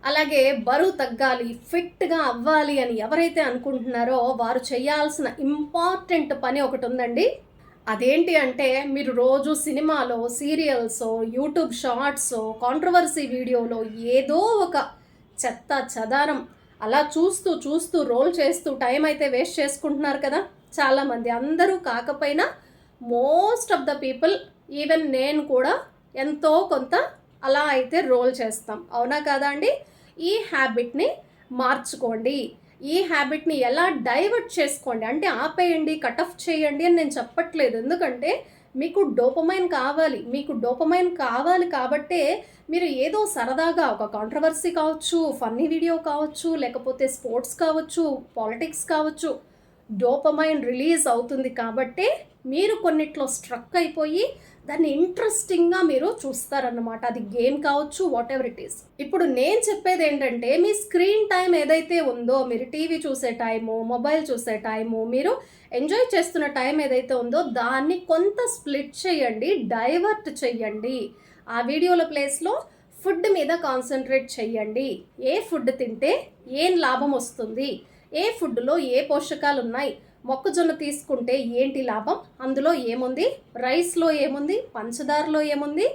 అలాగే బరువు తగ్గాలి, ఫిట్‌గా అవ్వాలి అని ఎవరైతే అనుకుంటున్నారో వారు చేయాల్సిన ఇంపార్టెంట్ పని ఒకటుందండి. అదేంటి అంటే మీరు రోజు సినిమాలో, సీరియల్సో, యూట్యూబ్ షార్ట్సో, కాంట్రోవర్సీ వీడియోలో ఏదో ఒక చెత్త చెదారం అలా చూస్తూ, చూస్తూ రోల్ చేస్తూ టైం అయితే వేస్ట్ చేసుకుంటున్నారు కదా! చాలామంది. అందరూ కాకపోయినా most of the people even నేను కూడా ఎంతో కొంత అలా అయితే రోల్ చేస్తాం. అవునా కాదా అండి? ఈ హ్యాబిట్‌ని మార్చుకోండి. ఈ హ్యాబిట్‌ని ఎలా డైవర్ట్ చేసుకోండి. అంటే ఆపేయండి, కట్ ఆఫ్ చేయండి అని నేను చెప్పట్లేదు. ఎందుకంటే మీకు డోపమైన్ కావాలి. మీకు డోపమైన్ కావాలి కాబట్టే మీరు ఏదో సరదాగా ఒక కాంట్రోవర్సీ కావచ్చు, ఫన్నీ వీడియో కావచ్చు, లేకపోతే స్పోర్ట్స్ కావచ్చు, పాలిటిక్స్ కావచ్చు, డోపమైన్ రిలీజ్ అవుతుంది కాబట్టే మీరు కొన్నిట్లో స్ట్రక్ అయిపోయి దాన్ని ఇంట్రెస్టింగ్‌గా మీరు చూస్తారన్నమాట. అది గేమ్ కావచ్చు, వాటెవర్ ఇట్ ఈస్. ఇప్పుడు నేను చెప్పేది ఏంటంటే మీ స్క్రీన్ టైమ్ ఏదైతే ఉందో, మీరు టీవీ చూసే టైము, మొబైల్ చూసే టైము, మీరు ఎంజాయ్ చేస్తున్న టైం ఏదైతే ఉందో దాన్ని కొంత స్ప్లిట్ చేయండి, డైవర్ట్ చేయండి. ఆ వీడియోల ప్లేస్‌లో ఫుడ్ మీద కాన్సంట్రేట్ చేయండి. ఏ ఫుడ్ తింటే ఏం లాభం వస్తుంది? ఏ ఫుడ్‌లో ఏ పోషకాలు ఉన్నాయి? మొక్కజొన్న తీసుకుంటే ఏంటి లాభం? అందులో ఏముంది? రైస్‌లో ఏముంది? పంచదారలో ఏముంది?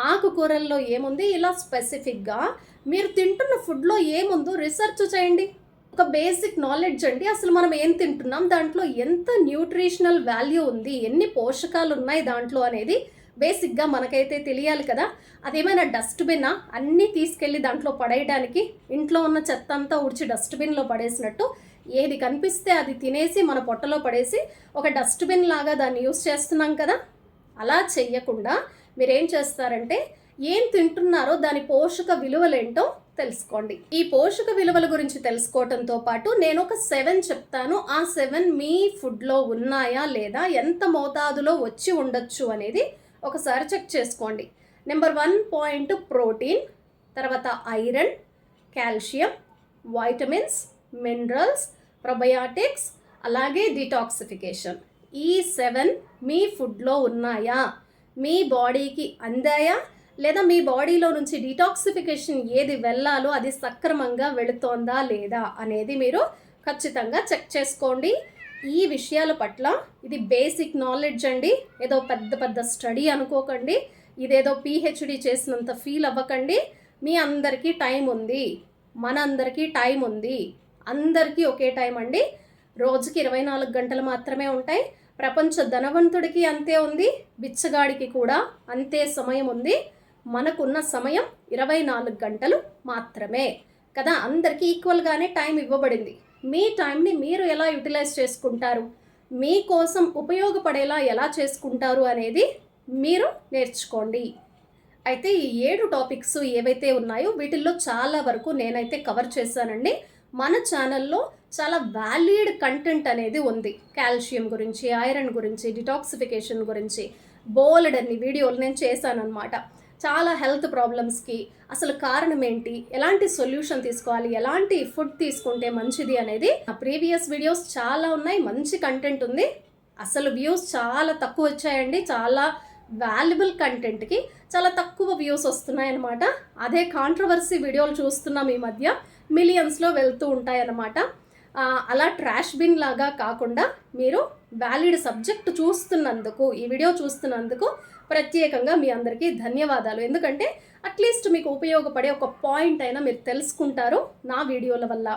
ఆకుకూరల్లో ఏముంది? ఇలా స్పెసిఫిక్‌గా మీరు తింటున్న ఫుడ్‌లో ఏముందో రిసర్చ్ చేయండి. ఒక బేసిక్ నాలెడ్జ్ అండి. అసలు మనం ఏం తింటున్నాం? దాంట్లో ఎంత న్యూట్రిషనల్ వాల్యూ ఉంది? ఎన్ని పోషకాలు ఉన్నాయి దాంట్లో అనేది బేసిక్‌గా మనకైతే తెలియాలి కదా! అదేమైనా డస్ట్‌బిన్నా? అన్నీ తీసుకెళ్ళి దాంట్లో పడేయడానికి ఇంట్లో ఉన్న చెత్త అంతా ఊడ్చి డస్ట్‌బిన్‌లో పడేసినట్టు ఏది కనిపిస్తే అది తినేసి మన పొట్టలో పడేసి ఒక డస్ట్‌బిన్ లాగా దాన్ని యూజ్ చేస్తున్నాం కదా! అలా చెయ్యకుండా మీరేం చేస్తారంటే ఏం తింటున్నారో దాని పోషక విలువలేంటో తెలుసుకోండి. ఈ పోషక విలువల గురించి తెలుసుకోవటంతో పాటు నేను ఒక 7 చెప్తాను. ఆ 7 మీ ఫుడ్‌లో ఉన్నాయా లేదా? ఎంత మోతాదులో వచ్చి ఉండొచ్చు అనేది ఒకసారి చెక్ చేసుకోండి. నెంబర్ 1 పాయింట్ ప్రోటీన్, తర్వాత iron, calcium, vitamins, minerals, probiotics, అలాగే డిటాక్సిఫికేషన్. ఈ 7 మీ ఫుడ్‌లో ఉన్నాయా? మీ బాడీకి అందాయా? లేదా మీ బాడీలో నుంచి డిటాక్సిఫికేషన్ ఏది వెళ్ళాలో అది సక్రమంగా వెళుతోందా లేదా అనేది మీరు ఖచ్చితంగా చెక్ చేసుకోండి. ఈ విషయాల పట్ల ఇది బేసిక్ నాలెడ్జ్ అండి. ఏదో పెద్ద పెద్ద స్టడీ అనుకోకండి. ఇదేదో పీహెచ్‌డీ చేసినంత ఫీల్ అవ్వకండి. మీ అందరికీ టైం ఉంది. మనందరికీ టైం ఉంది. అందరికీ ఒకే టైం అండి. రోజుకి 24 గంటలు మాత్రమే ఉంటాయి. ప్రపంచ ధనవంతుడికి అంతే ఉంది, బిచ్చగాడికి కూడా అంతే సమయం ఉంది. మనకున్న సమయం 24 గంటలు మాత్రమే కదా! అందరికీ ఈక్వల్గానే టైం ఇవ్వబడింది. మీ టైంని మీరు ఎలా యూటిలైజ్ చేసుకుంటారు, మీకోసం ఉపయోగపడేలా ఎలా చేసుకుంటారు అనేది మీరు నేర్చుకోండి. అయితే ఈ 7 టాపిక్స్ ఏవైతే ఉన్నాయో వీటిల్లో చాలా వరకు నేనైతే కవర్ చేశానండి. మన ఛానల్లో చాలా వ్యాలిడ్ కంటెంట్ అనేది ఉంది. కాల్షియం గురించి, ఐరన్ గురించి, డిటాక్సిఫికేషన్ గురించి బోలెడన్ని వీడియోలు నేను చేశానన్నమాట. చాలా హెల్త్ ప్రాబ్లమ్స్కి అసలు కారణం ఏంటి, ఎలాంటి సొల్యూషన్ తీసుకోవాలి, ఎలాంటి ఫుడ్ తీసుకుంటే మంచిది అనేది ఆ ప్రీవియస్ వీడియోస్ చాలా ఉన్నాయి. మంచి కంటెంట్ ఉంది. అసలు వ్యూస్ చాలా తక్కువ వచ్చాయండి. చాలా వాల్యుబుల్ కంటెంట్కి చాలా తక్కువ వ్యూస్ వస్తున్నాయన్నమాట. అదే కాంట్రవర్సీ వీడియోలు చూస్తున్నాం ఈ మధ్య, మిలియన్స్లో వెళ్తూ ఉంటాయన్నమాట. అలా ట్రాష్ బిన్ లాగా కాకుండా మీరు వ్యాలిడ్ సబ్జెక్ట్ చూస్తున్నందుకు, ఈ వీడియో చూస్తున్నందుకు ప్రత్యేకంగా మీ అందరికీ ధన్యవాదాలు. ఎందుకంటే అట్లీస్ట్ మీకు ఉపయోగపడే ఒక పాయింట్ అయినా మీరు తెలుసుకుంటారు నా వీడియోల వల్ల.